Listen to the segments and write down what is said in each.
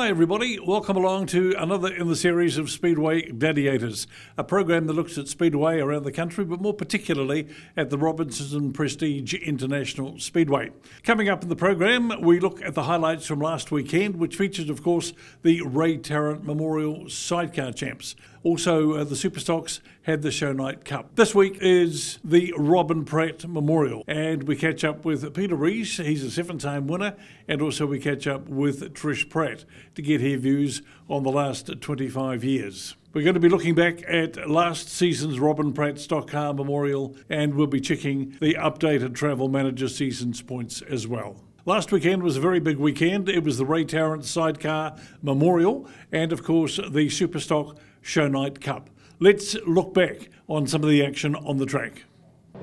Hi everybody, welcome along to another in the series of Speedway Gladiators, a program that looks at Speedway around the country, but more particularly at the Robinson Prestige International Speedway. Coming up in the program, we look at the highlights from last weekend, which features, of course, the Tarrant Memorial Sidecar Champs. Also, the Superstocks had the Shownight Cup. This week is the Robin Pratt Memorial, and we catch up with Peter Rees. He's a 7-time winner, and also we catch up with Trish Pratt to get her views on the last 25 years. We're going to be looking back at last season's Robin Pratt Stockcar Memorial, and we'll be checking the updated Travel Manager Seasons points as well. Last weekend was a very big weekend. It was the Tarrant Sidecar Memorial and, of course, the Superstock Shownight Cup. Let's look back on some of the action on the track.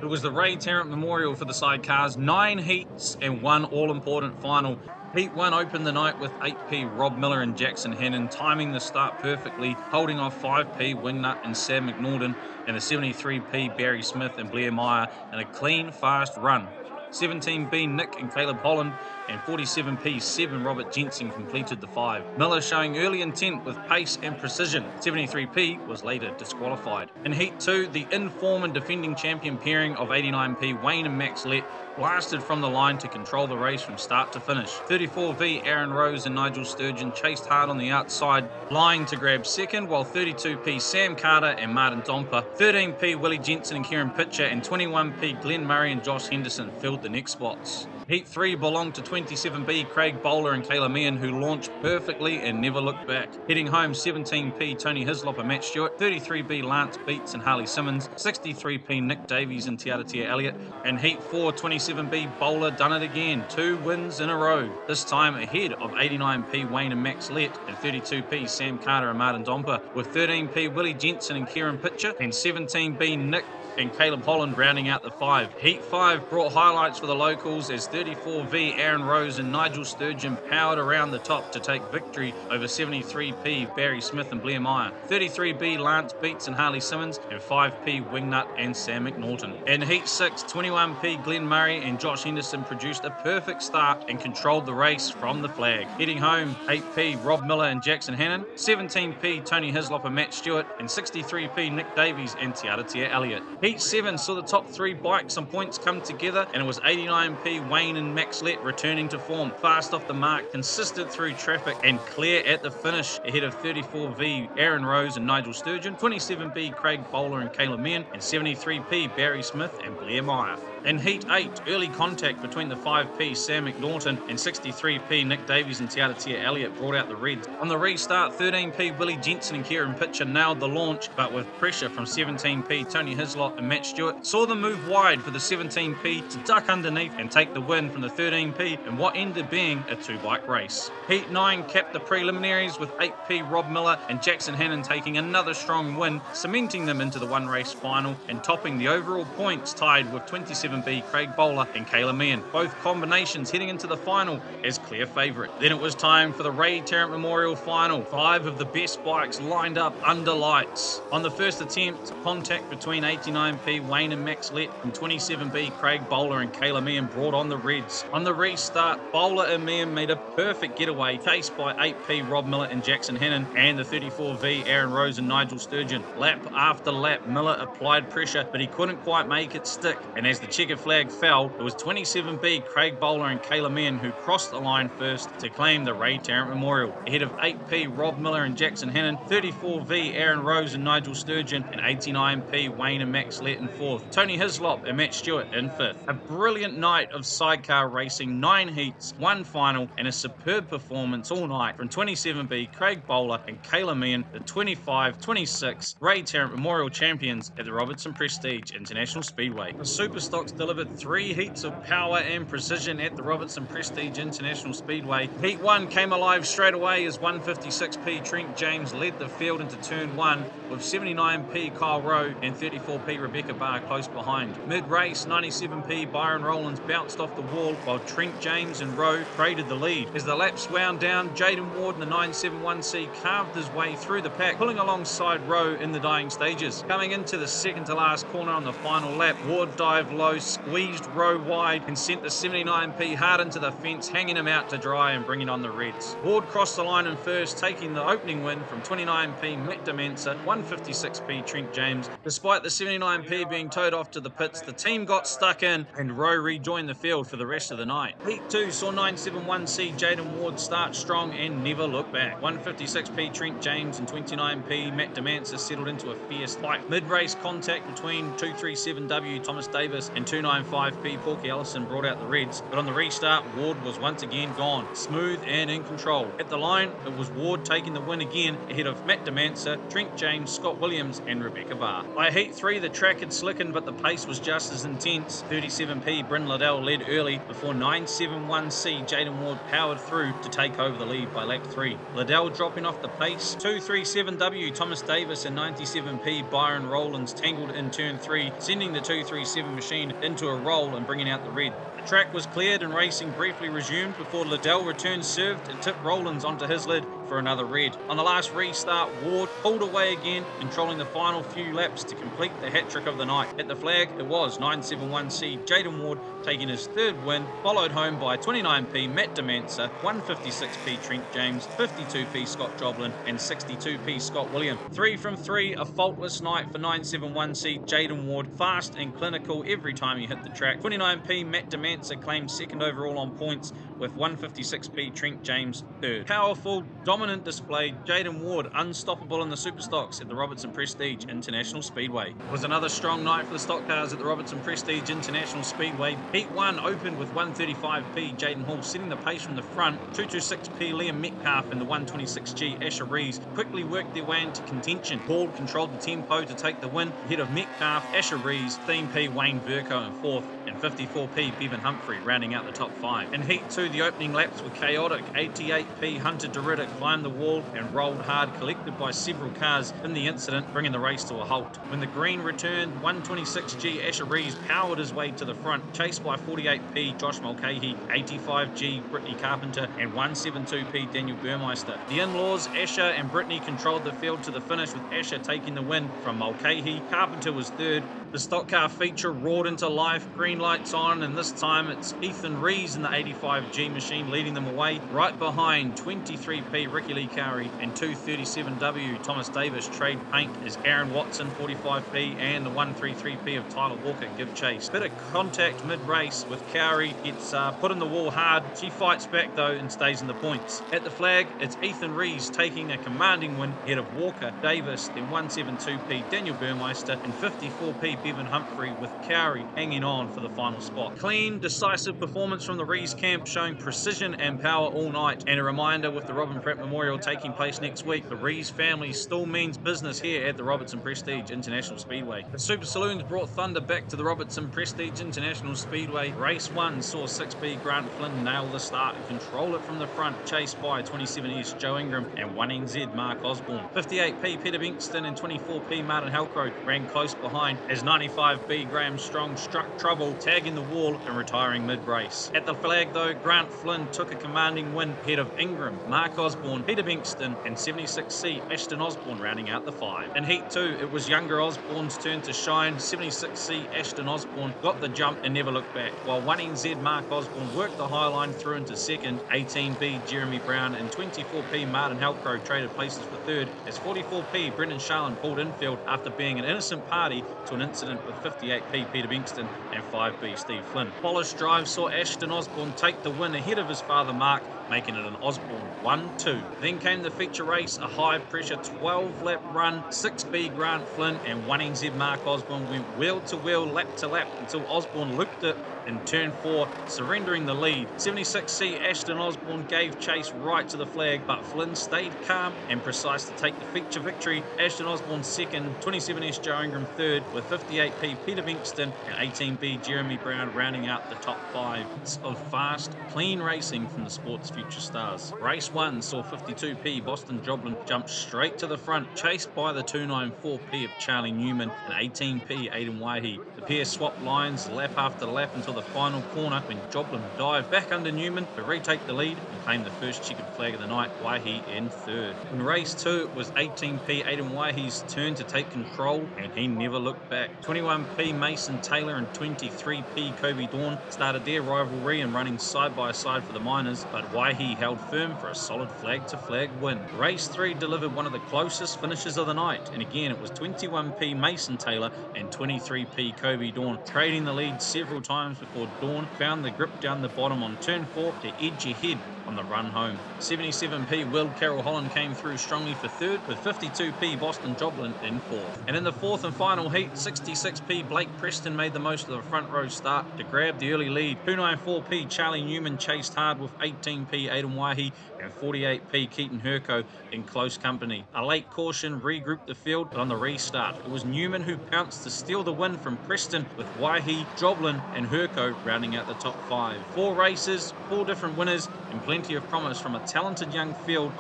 It was the Tarrant Memorial for the sidecars, 9 heats and 1 all-important final. Heat 1 opened the night with 8P Rob Miller and Jackson Hannon timing the start perfectly, holding off 5P Wingnut and Sam McNaughton and the 73P Barry Smith and Blair Meyer in a clean, fast run. 17B Nick and Caleb Holland and 47P 7 Robert Jensen completed the 5. Miller showing early intent with pace and precision. 73P was later disqualified. In Heat 2, the in-form and defending champion pairing of 89P Wayne and Max Lett blasted from the line to control the race from start to finish. 34V Aaron Rose and Nigel Sturgeon chased hard on the outside line to grab second, while 32P Sam Carter and Martin Domper, 13P Willie Jensen and Kieran Pitcher, and 21P Glenn Murray and Josh Henderson filled the next spots. Heat 3 belonged to 27B Craig Bowler and Kayla Meehan, who launched perfectly and never looked back. Heading home, 17P Tony Hislop and Matt Stewart, 33B Lance Beats and Harley Simmons, 63P Nick Davies and Tiaratia Elliott, and Heat 4 27B Bowler done it again, 2 wins in a row, this time ahead of 89P Wayne and Max Lett and 32P Sam Carter and Martin Domper, with 13P Willie Jensen and Kieran Pitcher and 17B Nick and Caleb Holland rounding out the 5. Heat 5 brought highlights for the locals as 34V Aaron Rose and Nigel Sturgeon powered around the top to take victory over 73P Barry Smith and Blair Meyer, 33B Lance Beats and Harley Simmons, and 5P Wingnut and Sam McNaughton. In Heat 6, 21P Glenn Murray and Josh Henderson produced a perfect start and controlled the race from the flag. Heading home, 8P Rob Miller and Jackson Hannon, 17P Tony Hislop and Matt Stewart, and 63P Nick Davies and Tiaratia Elliott. Heat 7 saw the top 3 bikes and points come together, and it was 89P Wayne and Max Lett returning to form, fast off the mark, consistent through traffic, and clear at the finish ahead of 34V Aaron Rose and Nigel Sturgeon, 27B Craig Bowler and Caleb Meehan, and 73P Barry Smith and Blair Meyer. In Heat 8, early contact between the 5P Sam McNaughton and 63P Nick Davies and Tiaratia Elliott brought out the Reds. On the restart, 13P Willie Jensen and Kieran Pitcher nailed the launch, but with pressure from 17P Tony Hislop and Matt Stewart, saw them move wide for the 17P to duck underneath and take the win from the 13P in what ended being a 2-bike race. Heat 9 capped the preliminaries with 8P Rob Miller and Jackson Hannon taking another strong win, cementing them into the 1-race final and topping the overall points, tied with 27B Craig Bowler and Kayla Meehan, both combinations heading into the final as clear favourite. Then it was time for the Tarrant Memorial final. 5 of the best bikes lined up under lights. On the first attempt, contact between 89P Wayne and Max Lett and 27B Craig Bowler and Kayla Meehan brought on the Reds. On the restart, Bowler and Meehan made a perfect getaway, chased by 8P Rob Miller and Jackson Hannon and the 34V Aaron Rose and Nigel Sturgeon. Lap after lap, Miller applied pressure, but he couldn't quite make it stick, and as the checker flag fell, it was 27B Craig Bowler and Kayla Meehan who crossed the line first to claim the Tarrant Memorial, ahead of 8P Rob Miller and Jackson Hannon, 34V Aaron Rose and Nigel Sturgeon, and 89P Wayne and Max Lett in 4th, Tony Hislop and Matt Stewart in 5th. A brilliant night of sidecar racing, 9 heats, 1 final, and a superb performance all night from 27B Craig Bowler and Kayla Meehan, the 25-26 Tarrant Memorial champions at the Robinson Prestige International Speedway. The Superstocks delivered 3 heats of power and precision at the Robinson Prestige International Speedway. Heat 1 came alive straight away as 156P Trent James led the field into turn 1, with 79P Kyle Rowe and 34P Rebecca Barr close behind. Mid-race, 97P Byron Rowlands bounced off the wall, while Trent James and Rowe traded the lead. As the laps wound down, Jaden Ward in the 971C carved his way through the pack, pulling alongside Rowe in the dying stages. Coming into the second to last corner on the final lap, Ward dived low, squeezed Rowe wide and sent the 79p hard into the fence, hanging him out to dry and bringing on the Reds. Ward crossed the line in first, taking the opening win from 29p Matt Demensa, 156p Trent James. Despite the 79p being towed off to the pits, the team got stuck in and Rowe rejoined the field for the rest of the night. Heat 2 saw 971c Jaden Ward start strong and never look back. 156p Trent James and 29p Matt Demensa settled into a fierce fight. Mid-race contact between 237W Thomas Davis and 295p Porky Ellison brought out the Reds, but on the restart Ward was once again gone, smooth and in control. At the line, it was Ward taking the win again ahead of Matt Demensa, Trent James, Scott Williams and Rebecca Barr. By Heat 3 the track had slickened, but the pace was just as intense. 37p Bryn Liddell led early before 971c Jaden Ward powered through to take over the lead by lap 3. Liddell dropping off the pace. 237W Thomas Davis and 97p Byron Rowlands tangled in turn 3, sending the 237 machine into a roll and bringing out the red. The track was cleared and racing briefly resumed before Liddell returned served and tipped Rowlands onto his lid for another red. On the last restart, Ward pulled away again, controlling the final few laps to complete the hat-trick of the night. At the flag, it was 971c Jaden Ward taking his third win, followed home by 29p Matt Demensa, 156p Trent James, 52p Scott Joblin and 62p Scott Williams. 3 from 3, a faultless night for 971c Jaden Ward, fast and clinical every time he hit the track. 29p Matt Demensa claimed second overall on points, with 156p Trent James third. Powerful, dominant display, Jaden Ward unstoppable in the Superstocks at the Robertson Prestige International Speedway. It was another strong night for the stock cars at the Robertson Prestige International Speedway. Heat 1 opened with 135p Jaden Hall setting the pace from the front. 226p Liam Metcalf and the 126G Asher Rees quickly worked their way into contention. Hall controlled the tempo to take the win ahead of Metcalf, Asher Rees, 15p Wayne Verco in fourth and 54p Bevan Humphrey rounding out the top 5. In Heat 2 the opening laps were chaotic. 88p Hunter DeRitta climbed the wall and rolled hard, collected by several cars in the incident, bringing the race to a halt. When the green returned, 126G Asher Rees powered his way to the front, chased by 48p Josh Mulcahy, 85G Brittany Carpenter and 172p Daniel Burmeister. The in-laws Asher and Brittany controlled the field to the finish, with Asher taking the win from Mulcahy. Carpenter was third. The stock car feature roared into life, green lights on, and this time it's Ethan Rees in the 85G machine leading them away. Right behind, 23p Ricky Lee Cowrie and 237W Thomas Davis trade paint as Aaron Watson, 45p, and the 133p of Tyler Walker give chase. Bit of contact mid-race with Cowrie, gets put in the wall hard. She fights back though and stays in the points. At the flag, it's Ethan Rees taking a commanding win ahead of Walker, Davis, then 172p Daniel Burmeister and 54p Bevan Humphrey, with Cowrie hanging on for the final spot. Clean, decisive performance from the Rees camp, showing precision and power all night. And a reminder, with the Robin Pratt Memorial taking place next week, the Rees family still means business here at the Robertson Prestige International Speedway. The Super Saloons brought thunder back to the Robertson Prestige International Speedway. Race 1 saw 6B Grant Flynn nail the start and control it from the front, chased by 27S Joe Ingram and 1NZ Mark Osborne. 58p Peter Binkston and 24p Martin Halcrow ran close behind as 95B Graham Strong struck trouble, tagging the wall and retiring mid-race. At the flag though, Grant Flynn took a commanding win ahead of Ingram, Mark Osborne, Peter Binkston and 76C Ashton Osborne rounding out the 5. In Heat 2, it was younger Osborne's turn to shine. 76C Ashton Osborne got the jump and never looked back, while 1NZ Mark Osborne worked the high line through into second. 18B Jeremy Brown and 24p Martin Halcrow traded places for third, as 44p Brendan Sharlin pulled infield after being an innocent party to an incident with 58p Peter Binkston and 5B Steve Flynn. Polished drive saw Ashton Osborne take the win ahead of his father Mark, making it an Osborne 1-2. Then came the feature race, a high-pressure 12-lap run. 6B Grant Flynn and 1NZ Mark Osborne went wheel to wheel, lap to lap, until Osborne looped it in turn 4, surrendering the lead. 76C Ashton Osborne gave chase right to the flag, but Flynn stayed calm and precise to take the feature victory. Ashton Osborne second, 27S Joe Ingram third, with 58p Peter Binkston and 18B Jeremy Brown rounding out the top 5. It's of fast, clean racing from the sport's future stars. Race 1 saw 52p Boston Joblin jump straight to the front, chased by the 294p of Charlie Newman and 18p Aidan Waihi. The pair swapped lines lap after lap until the final corner, when Joblin dived back under Newman to retake the lead and claim the first checkered flag of the night, Waihi in third. In race 2, it was 18p Aidan Waihi's turn to take control, and he never looked back. 21p Mason Taylor and 23p Kobe Dawn started their rivalry and running side by side for the minors, but Waihi held firm for a solid flag-to-flag win. Race 3 delivered one of the closest finishes of the night, and again it was 21p Mason Taylor and 23p Kobe Dawn trading the lead several times before Dawn found the grip down the bottom on turn 4 to edge ahead on the run home. 77p Will Carroll Holland came through strongly for third, with 52p Boston Joblin in fourth. And in the fourth and final heat, 66p Blake Preston made the most of the front row start to grab the early lead. 294p Charlie Newman chased hard with 18p Aidan Waihi and 48p Keaton Herco in close company. A late caution regrouped the field, but on the restart, it was Newman who pounced to steal the win from Preston, with Waihi, Joblin and Herco rounding out the top 5. 4 races, 4 different winners, and plenty of promise from a talented young field.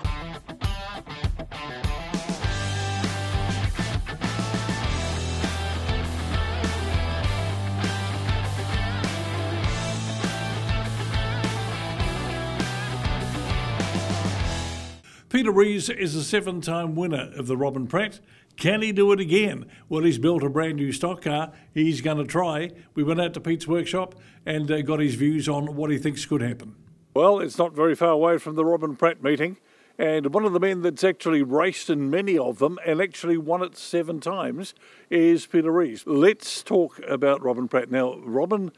Peter Rees is a 7-time winner of the Robin Pratt. Can he do it again? Well, he's built a brand new stock car. He's going to try. We went out to Pete's workshop and got his views on what he thinks could happen. Well, it's not very far away from the Robin Pratt meeting, and one of the men that's actually raced in many of them and actually won it 7 times is Peter Rees. Let's talk about Robin Pratt. Now, Robin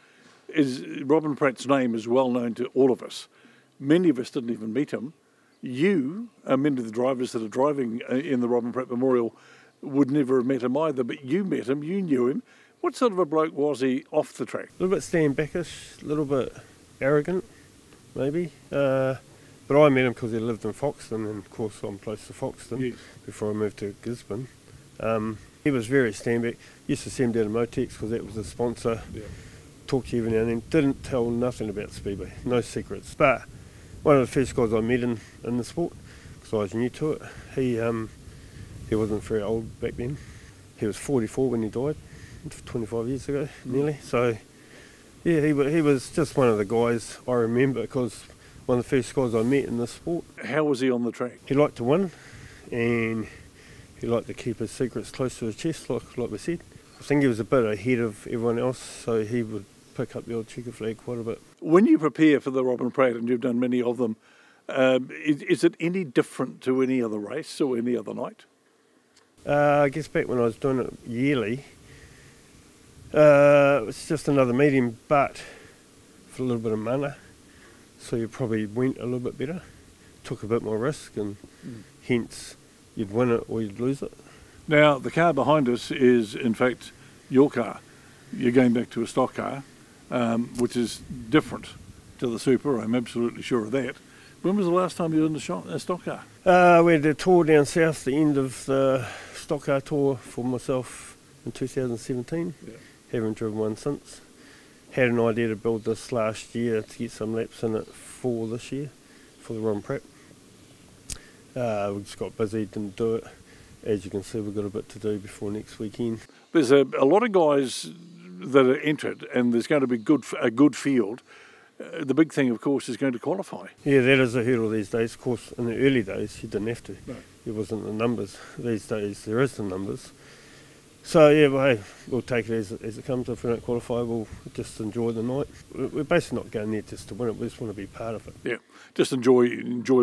Pratt's name is well known to all of us. Many of us didn't even meet him. You, many of the drivers that are driving in the Robin Pratt Memorial, would never have met him either, but you met him, you knew him. What sort of a bloke was he off the track? A little bit stand-backish, a little bit arrogant, maybe. But I met him because he lived in Foxton, and of course I'm close to Foxton, yes, before I moved to Gisborne. He was very stand-back. Used to see him down at Motex because that was the sponsor. Yeah. Talked to you every now and then. Didn't tell nothing about Speedway, no secrets. But one of the first guys I met in the sport, because I was new to it. He wasn't very old back then. He was 44 when he died, 25 years ago, nearly. So, yeah, he was just one of the guys I remember, because one of the first guys I met in the sport. How was he on the track? He liked to win, and he liked to keep his secrets close to his chest, like we said. I think he was a bit ahead of everyone else, so he would pick up the old checker flag quite a bit. When you prepare for the Robin Pratt, and you've done many of them, is it any different to any other race or any other night? I guess back when I was doing it yearly, it was just another meeting, but for a little bit of mana, so you probably went a little bit better, took a bit more risk, and hence you'd win it or you'd lose it. Now, the car behind us is, in fact, your car. You're going back to a stock car, which is different to the Super, I'm absolutely sure of that. When was the last time you were in a stock car? We had a tour down south, the end of the stock car tour for myself in 2017. Yeah. Haven't driven one since. Had an idea to build this last year to get some laps in it for this year, for the Robin Pratt. We just got busy, didn't do it. As you can see, we've got a bit to do before next weekend. There's a lot of guys that are entered, and there's going to be a good field. The big thing, of course, is going to qualify. Yeah, that is a hurdle these days. Of course, in the early days, you didn't have to. No. It wasn't the numbers. These days, there is the numbers. So, yeah, well, hey, we'll take it as it comes. If we don't qualify, we'll just enjoy the night. We're basically not going there just to win it. We just want to be part of it. Yeah, just enjoy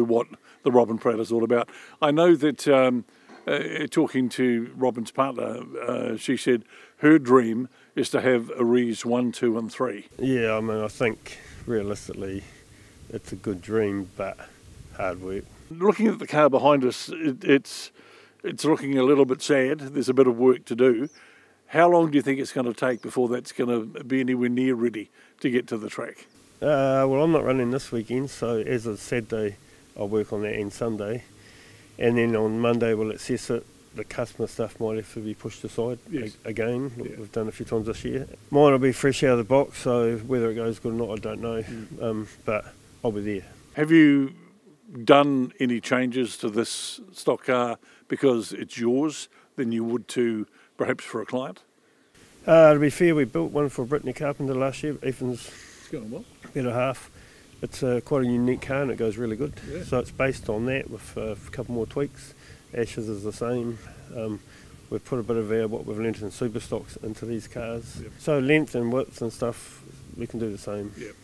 what the Robin Pratt is all about. I know that talking to Robin's partner, she said her dream is to have a Rees 1, 2 and 3. Yeah, I mean, I think realistically it's a good dream, but hard work. Looking at the car behind us, it's looking a little bit sad. There's a bit of work to do. How long do you think it's going to take before that's going to be anywhere near ready to get to the track? Well, I'm not running this weekend, so as of Saturday I'll work on that and Sunday, and then on Monday we'll assess it. The customer stuff might have to be pushed aside. Yes. Again, yeah. We've done a few times this year. Mine will be fresh out of the box, so whether it goes good or not, I don't know, but I'll be there. Have you done any changes to this stock car because it's yours than you would to perhaps for a client? To be fair, we built one for Brittany Carpenter last year. Ethan's going well. Better half. It's quite a unique car and it goes really good. Yeah. So it's based on that with a couple more tweaks. Ashes is the same. we've put a bit of what we've learnt in Superstocks into these cars. Yep. So length and width and stuff, we can do the same. Yep.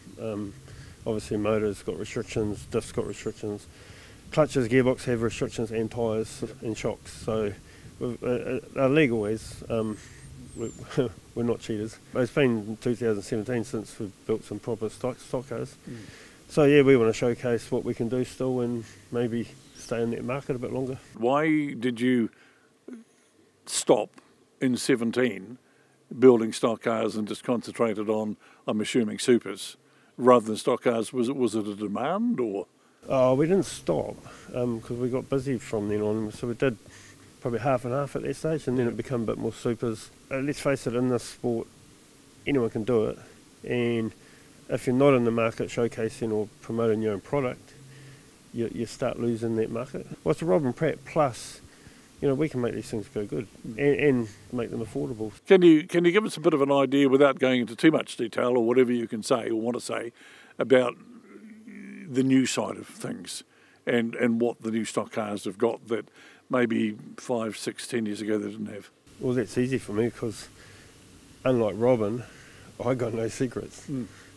Obviously motors got restrictions, diffs got restrictions, clutches, gearbox have restrictions, and tyres and shocks. So our legal ways, we're not cheaters. It's been 2017 since we've built some proper stock cars. So yeah, we want to showcase what we can do still and maybe stay in that market a bit longer. Why did you stop in 17 building stock cars and just concentrated on, I'm assuming, supers rather than stock cars? Was it a demand or? Oh, we didn't stop because we got busy from then on. So we did probably half and half at that stage, and then it became a bit more supers. Let's face it, in this sport, anyone can do it, and if you're not in the market showcasing or promoting your own product, you start losing that market. What's the Robin Pratt Plus? We can make these things go good and make them affordable. Can you give us a bit of an idea, without going into too much detail or whatever you can say or want to say, about the new side of things and what the new stock cars have got that maybe 5, 6, 10 years ago they didn't have? Well, that's easy for me because, unlike Robin, I got no secrets.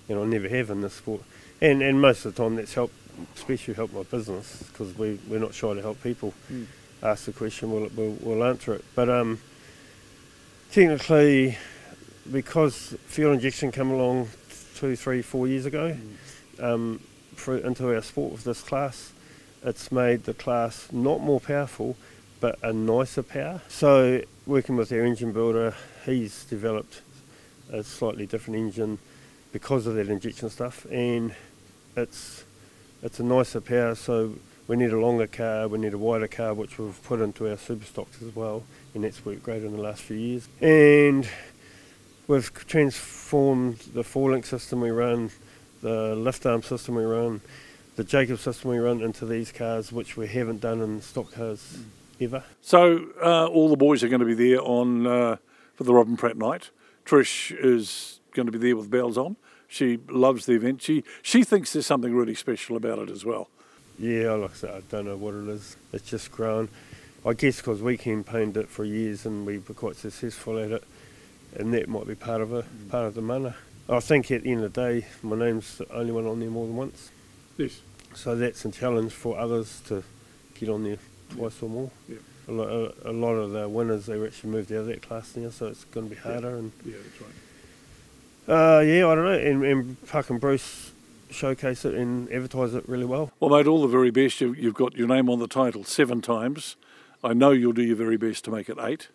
I never have in this sport. And most of the time that's helped, especially helped my business, because we're not shy to help people. Ask the question, we'll answer it. But technically, because fuel injection came along 2, 3, 4 years ago into our sport with this class, it's made the class not more powerful, but a nicer power. So working with our engine builder, he's developed a slightly different engine because of that injection stuff, and it's a nicer power. So we need a longer car, we need a wider car, which we've put into our Superstocks as well, and that's worked great in the last few years. And we've transformed the 4-link system we run, the lift arm system we run, the Jacob system we run into these cars, which we haven't done in stock cars ever. So all the boys are going to be there on for the Robin Pratt night. Trish is going to be there with bells on. She loves the event. She thinks there's something really special about it as well. Yeah, like I said, I don't know what it is. It's just grown. I guess because we campaigned it for years and we were quite successful at it, and that might be part of it, part of the mana. I think at the end of the day, my name's the only one on there more than once. Yes. So that's a challenge for others to get on there twice or more. Yeah. A lot of the winners, they actually moved out of that class now, so it's going to be harder. And yeah, that's right. Yeah, I don't know. And Puck and Bruce showcase it and advertise it really well. Well, mate, all the very best. You've got your name on the title 7 times. I know you'll do your very best to make it 8.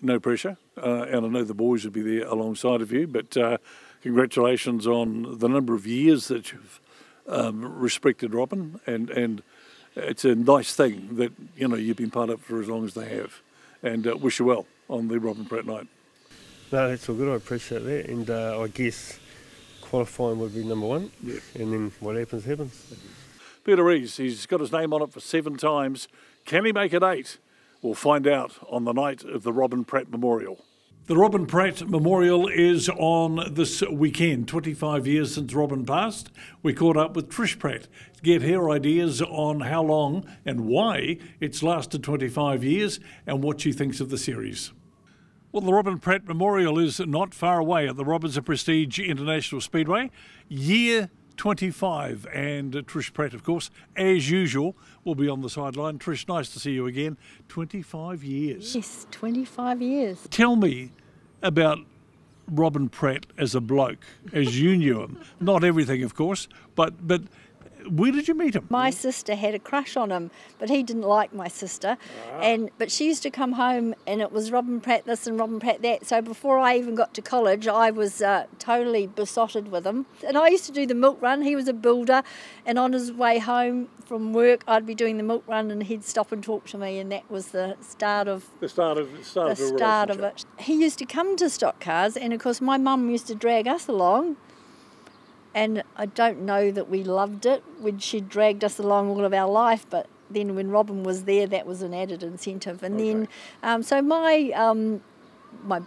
No pressure. And I know the boys will be there alongside of you. But congratulations on the number of years that you've respected Robin. And it's a nice thing that, you've been part of for as long as they have. And wish you well on the Robin Pratt night. No, that's all good. I appreciate that. And I guess qualifying would be number 1, yep. And then what happens, happens. Peter Rees, he's got his name on it for 7 times. Can he make it 8? We'll find out on the night of the Robin Pratt Memorial. The Robin Pratt Memorial is on this weekend. 25 years since Robin passed. We caught up with Trish Pratt to get her ideas on how long and why it's lasted 25 years and what she thinks of the series. Well, the Robin Pratt Memorial is not far away at the Robinson Prestige International Speedway. Year 25, and Trish Pratt, of course, as usual, will be on the sideline. Trish, nice to see you again. 25 years. Yes, 25 years. Tell me about Robin Pratt as a bloke, as you knew him. Not everything, of course, but where did you meet him? My sister had a crush on him, but he didn't like my sister. But she used to come home and it was Robin Pratt this and Robin Pratt that. So before I even got to college, I was totally besotted with him. And I used to do the milk run. He was a builder, and on his way home from work, I'd be doing the milk run and he'd stop and talk to me, and that was the start of it. He used to come to stock cars, and of course my mum used to drag us along. And I don't know that we loved it when she dragged us along all of our life, but then when Robin was there, that was an added incentive. And then, so my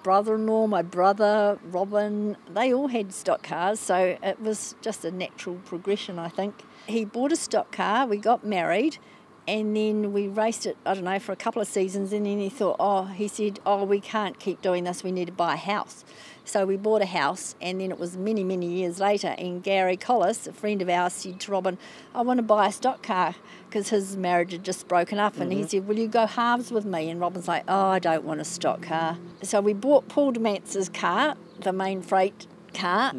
brother-in-law, my brother, Robin, they all had stock cars, so it was just a natural progression, I think. He bought a stock car, we got married, And then we raced it, I don't know, for a couple of seasons, and then he said, we can't keep doing this, we need to buy a house. So we bought a house, and then it was many, many years later, and Gary Collis, a friend of ours, said to Robin, I want to buy a stock car, because his marriage had just broken up, and he said, will you go halves with me? And Robin's like, I don't want a stock car. So we bought Paul DeMantz's car, the main freight car,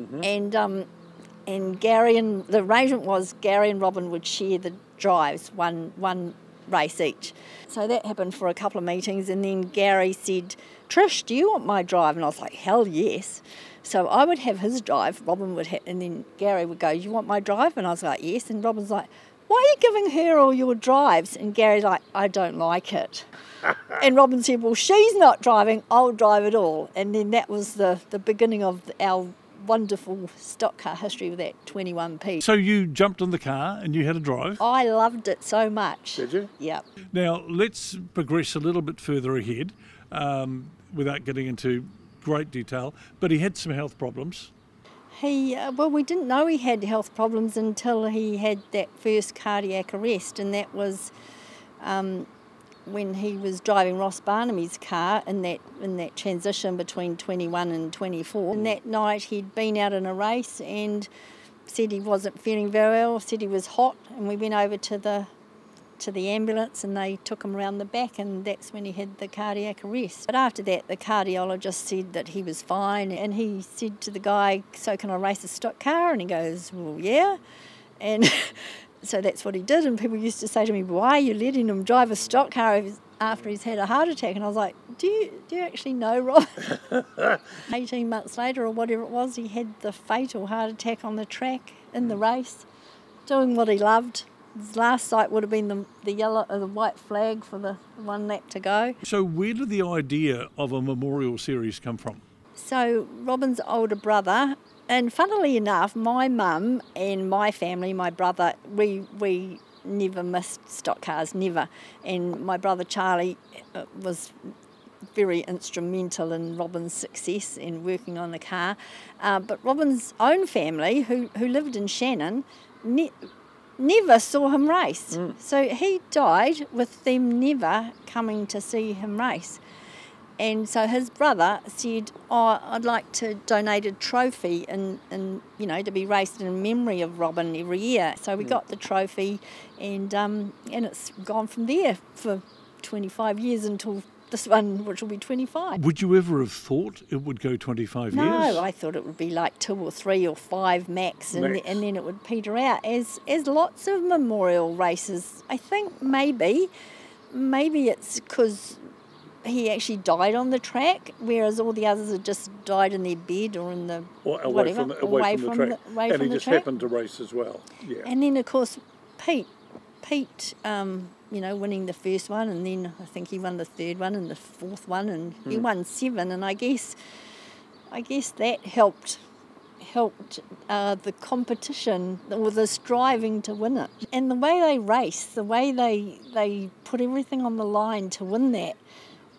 and Gary, and the arrangement was Gary and Robin would share the drives, one race each. So that happened for a couple of meetings, and then Gary said, Trish, do you want my drive? And I was like, hell yes. So I would have his drive, Robin would have, and then Gary would go, you want my drive? And I was like, yes. And Robin's like, why are you giving her all your drives? And Gary's like, I don't like it. And Robin said, well, she's not driving, I'll drive it all. And then that was the beginning of our wonderful stock car history with that 21p. So you jumped in the car and you had a drive? I loved it so much. Did you? Yep. Now, let's progress a little bit further ahead without getting into great detail, but he had some health problems. We didn't know he had health problems until he had that first cardiac arrest, and that was when he was driving Ross Barnamy's car in that transition between 21 and 24. And that night he'd been out in a race and said he wasn't feeling very well, said he was hot, and we went over to the ambulance and they took him around the back, and that's when he had the cardiac arrest. But after that, the cardiologist said that he was fine, and he said to the guy, so can I race a stock car? And he goes, well, yeah. And so that's what he did, and people used to say to me, why are you letting him drive a stock car after he's had a heart attack? And I was like, do you actually know, Rob? 18 months later or whatever it was, he had the fatal heart attack on the track in the race, doing what he loved. His last sight would have been the white flag for the one lap to go. So where did the idea of a memorial series come from? So Robin's older brother, and funnily enough, my mum and my family, my brother, we never missed stock cars, never. And my brother Charlie was very instrumental in Robin's success in working on the car. But Robin's own family, who lived in Shannon, never saw him race. So he died with them never coming to see him race. And so his brother said, I'd like to donate a trophy and to be raced in memory of Robin every year. So we got the trophy, and it's gone from there for 25 years until this one, which will be 25. Would you ever have thought it would go 25 years? No, I thought it would be like 2 or 3 or 5 max. And then it would peter out, as lots of memorial races. I think maybe it's because he actually died on the track, whereas all the others had just died in their bed or in the away from the track. And he just happened to race as well. Yeah. And then of course Pete, winning the first one, and then I think he won the third one and the fourth one, and he won 7. And I guess that helped the competition, or the striving to win it. And the way they race, the way they put everything on the line to win that,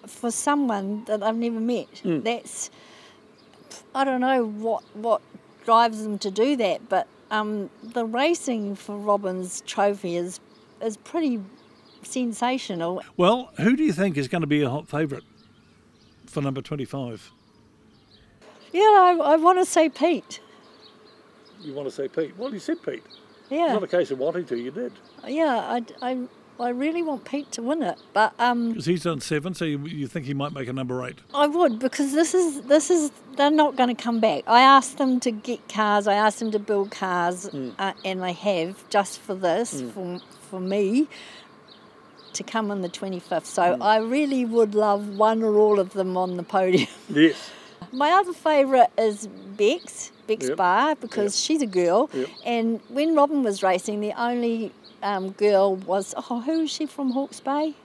for someone that I've never met, that's, I don't know what drives them to do that, but the racing for Robin's trophy is pretty sensational. Well, who do you think is going to be a hot favourite for number 25? Yeah, I want to say Pete. You want to say Pete? Well, you said Pete. Yeah. It's not a case of wanting to, you did. Yeah, I really want Pete to win it, but because he's done 7, so you think he might make a number 8? I would, because this is they're not going to come back. I asked them to get cars, I asked them to build cars, and they have, just for this, for me, to come on the 25th. So I really would love one or all of them on the podium. Yes. My other favourite is Bex Bar, because she's a girl, and when Robin was racing, the only girl was, who is she from Hawke's Bay?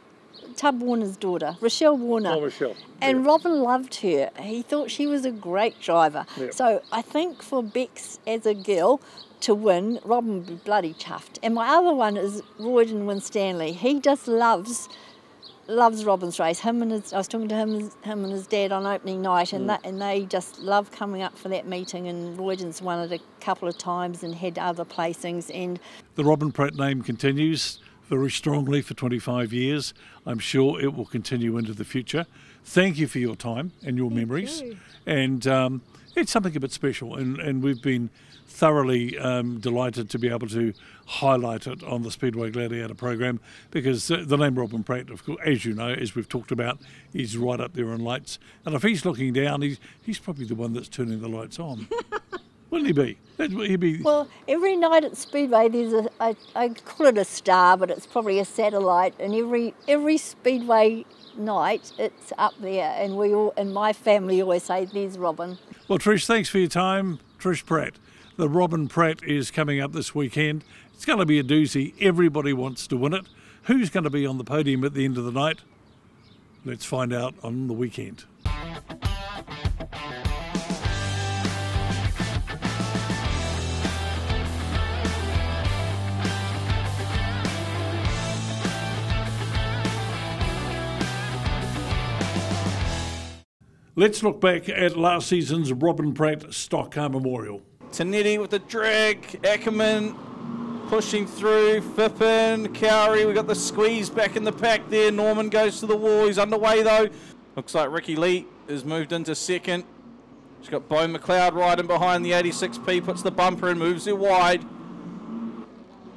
Tub Warner's daughter, Rochelle Warner. Oh, Rochelle. And Robin loved her. He thought she was a great driver. Yep. So I think for Bex as a girl to win, Robin would be bloody chuffed. And my other one is Royden Winstanley. He just loves Robin's race. I was talking to him and his dad on opening night, and they just love coming up for that meeting. And Royden's won it a couple of times and had other placings. And the Robin Pratt name continues very strongly for 25 years. I'm sure it will continue into the future. Thank you for your time and your memories. And it's something a bit special, and we've been thoroughly delighted to be able to highlight it on the Speedway Gladiator program, because the name Robin Pratt, of course, as you know, as we've talked about, is right up there in lights. And if he's looking down, he's probably the one that's turning the lights on. Wouldn't he be? He'd be. Well, every night at Speedway there's I call it a star, but it's probably a satellite, and every Speedway night it's up there, and we all, and my family always say, there's Robin. Well, Trish, thanks for your time. Trish Pratt. The Robin Pratt is coming up this weekend. It's going to be a doozy. Everybody wants to win it. Who's going to be on the podium at the end of the night? Let's find out on the weekend. Let's look back at last season's Robin Pratt Stockcar Memorial. Tanetti with the drag, Ackerman pushing through, Fippen, Cowrie, we got the squeeze back in the pack there. Norman goes to the wall, he's underway though. Looks like Ricky Lee has moved into second. She's got Bo McLeod riding behind the 86P, puts the bumper in, moves it wide.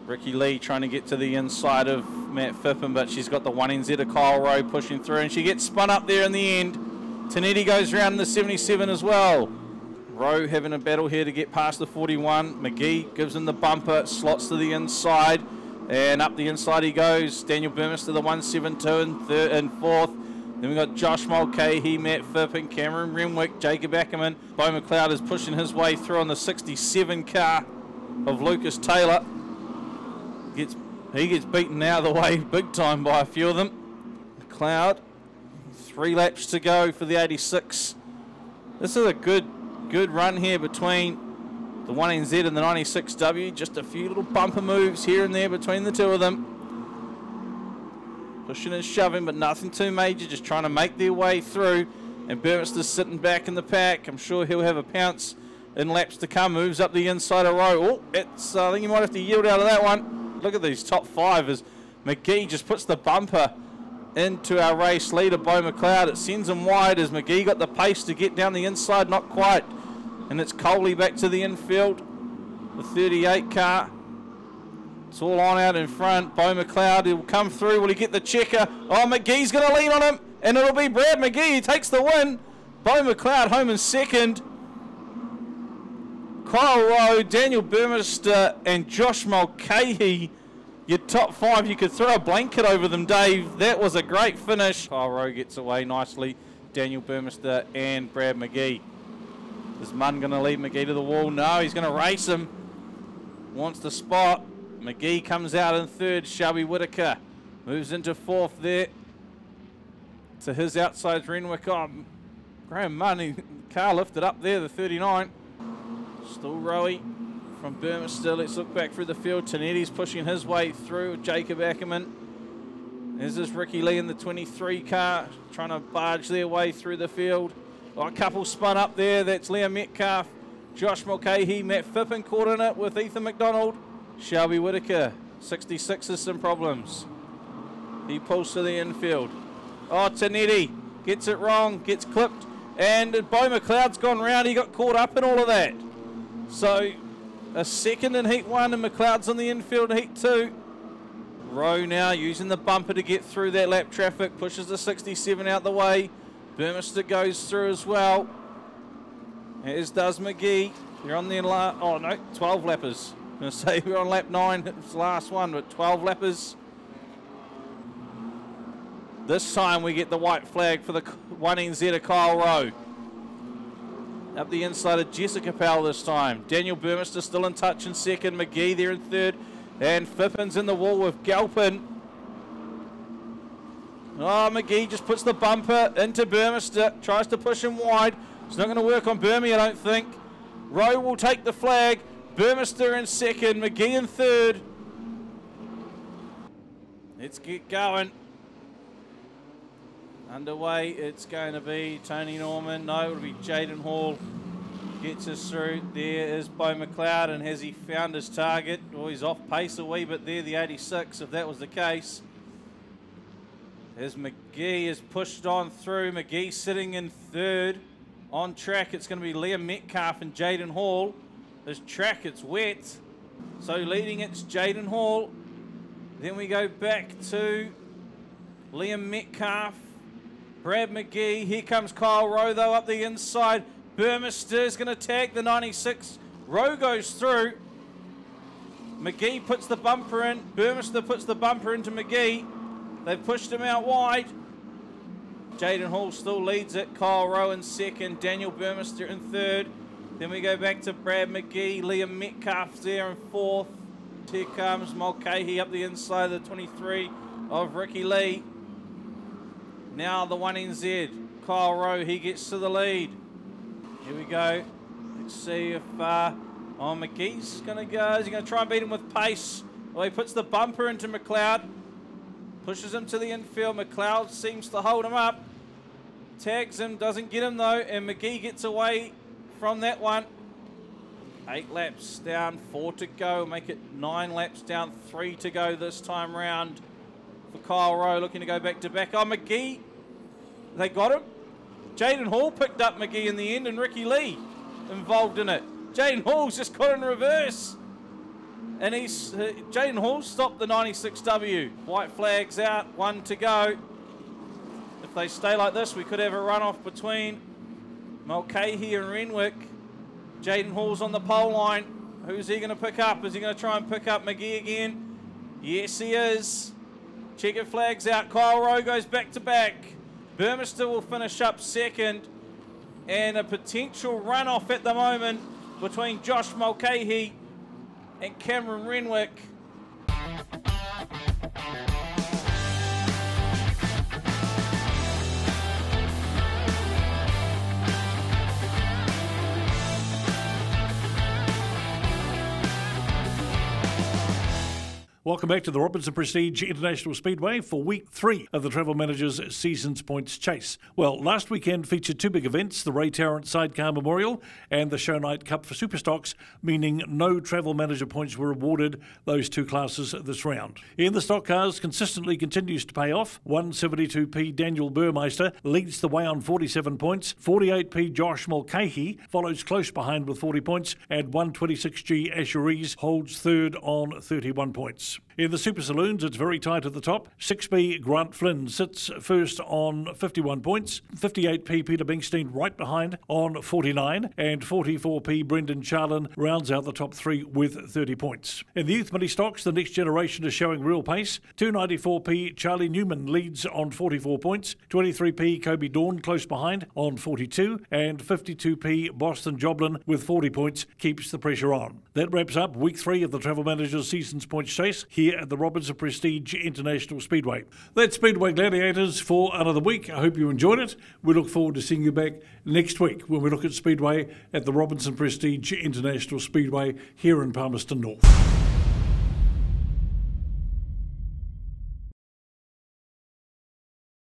Ricky Lee trying to get to the inside of Matt Fippen, but she's got the 1NZ of Kyle Rowe pushing through, and she gets spun up there in the end. Tanetti goes around in the 77 as well. Rowe having a battle here to get past the 41. McGee gives him the bumper, slots to the inside, and up the inside he goes. Daniel Burmester, the 172 and fourth. Then we've got Josh Mulcahy, Matt Fippen, Cameron Renwick, Jacob Ackerman. Bo McLeod is pushing his way through on the 67 car of Lucas Taylor. He gets beaten out of the way big time by a few of them. McLeod, 3 laps to go for the 86. This is a good run here between the 1NZ and the 96W. Just a few little bumper moves here and there between the two of them. Pushing and shoving, but nothing too major, just trying to make their way through. And Burmister's sitting back in the pack. I'm sure he'll have a pounce in laps to come. Moves up the inside of Rowe. Oh, I think he might have to yield out of that one. Look at these top 5 as McGee just puts the bumper into our race leader, Bo McLeod. It sends him wide as McGee got the pace to get down the inside, not quite. And it's Coley back to the infield, the 38 car. It's all on out in front. Bo McLeod, he'll come through. Will he get the checker? Oh, McGee's going to lean on him, and it'll be Brad McGee who takes the win. Bo McLeod home in second. Kyle Rowe, Daniel Burmester, and Josh Mulcahy. Your top 5, you could throw a blanket over them, Dave. That was a great finish. Kyle Rowe gets away nicely. Daniel Burmester and Brad McGee. Is Munn going to lead McGee to the wall? No, he's going to race him. Wants the spot. McGee comes out in third. Shelby Whitaker moves into fourth there. To his outside, Renwick. Oh, Graham Munn, car lifted up there, the 39. Still Rowe from Burmester. Let's look back through the field. Tanetti's pushing his way through. Jacob Ackerman. There's this Ricky Lee in the 23 car, trying to barge their way through the field. Oh, a couple spun up there. That's Liam Metcalf, Josh Mulcahy, Matt Fippen caught in it with Ethan McDonald. Shelby Whitaker, 66 has some problems. He pulls to the infield. Oh, Tanetti gets it wrong, gets clipped, and Bo McLeod's gone round. He got caught up in all of that. So a second in heat 1, and McLeod's on the infield in heat 2. Rowe now using the bumper to get through that lap traffic, pushes the 67 out the way. Burmester goes through as well, as does McGee. They're on their 12 lappers. I'm going to say we're on lap 9, it's the last one, but 12 lappers. This time we get the white flag for the 1NZ of Kyle Rowe. Up the inside of Jessica Powell this time. Daniel Burmester still in touch in second. McGee there in third. And Fippin's in the wall with Galpin. Oh, McGee just puts the bumper into Burmester. Tries to push him wide. It's not going to work on Burmy, I don't think. Rowe will take the flag. Burmester in second. McGee in third. Let's get going. Underway, it's going to be Tony Norman. No, it'll be Jaden Hall. Gets us through. There is Bo McLeod, and has he found his target? Oh, he's off pace a wee bit there, the 86, if that was the case. As McGee is pushed on through. McGee sitting in third. On track, it's going to be Liam Metcalf and Jaden Hall. This track, it's wet. So leading it's Jaden Hall. Then we go back to Liam Metcalf, Brad McGee. Here comes Kyle Rowe, though, up the inside. Burmister's going to tag the 96. Rowe goes through. McGee puts the bumper in. Burmister puts the bumper into McGee. They've pushed him out wide. Jaden Hall still leads it. Kyle Rowe in second. Daniel Burmister in third. Then we go back to Brad McGee. Liam Metcalf there in fourth. Here comes Mulcahy up the inside of the 23 of Ricky Lee. Now the 1NZ. Kyle Rowe, he gets to the lead. Here we go. Let's see if McGee's going to go. Is he going to try and beat him with pace? Well, he puts the bumper into McLeod. Pushes him to the infield. McLeod seems to hold him up. Tags him, doesn't get him though, and McGee gets away from that one. 8 laps down, 4 to go. Make it 9 laps down, 3 to go this time round for Kyle Rowe, looking to go back to back. Oh, McGee, they got him. Jaden Hall picked up McGee in the end, and Ricky Lee involved in it. Jaden Hall's just got in reverse. And Jaden Hall stopped the 96W. White flag's out, 1 to go. If they stay like this, we could have a runoff between Mulcahy and Renwick. Jaden Hall's on the pole line. Who's he going to pick up? Is he going to try and pick up McGee again? Yes, he is. Checkered flag's out. Kyle Rowe goes back to back. Burmister will finish up second. And a potential runoff at the moment between Josh Mulcahy and Cameron Renwick. Welcome back to the Robinson Prestige International Speedway for week 3 of the Travel Manager's Seasons Points Chase. Well, last weekend featured 2 big events, the Ray Tarrant Sidecar Memorial and the Shownight Cup for Superstocks, meaning no Travel Manager points were awarded those 2 classes this round. In the stock cars, consistently continues to pay off. 172p Daniel Burmeister leads the way on 47 points. 48p Josh Mulcahy follows close behind with 40 points, and 126g Asher Rees holds third on 31 points. In the Super Saloons, it's very tight at the top. 6B Grant Flynn sits first on 51 points. 58p Peter Binkstein right behind on 49. And 44p Brendan Charlin rounds out the top 3 with 30 points. In the Youth Ministocks, the next generation is showing real pace. 294p Charlie Newman leads on 44 points. 23p Kobe Dawn close behind on 42. And 52p Boston Joblin with 40 points keeps the pressure on. That wraps up week 3 of the Travel Manager's Seasons Points Chase here at the Robinson Prestige International Speedway. That's Speedway Gladiators for another week. I hope you enjoyed it. We look forward to seeing you back next week when we look at Speedway at the Robinson Prestige International Speedway here in Palmerston North.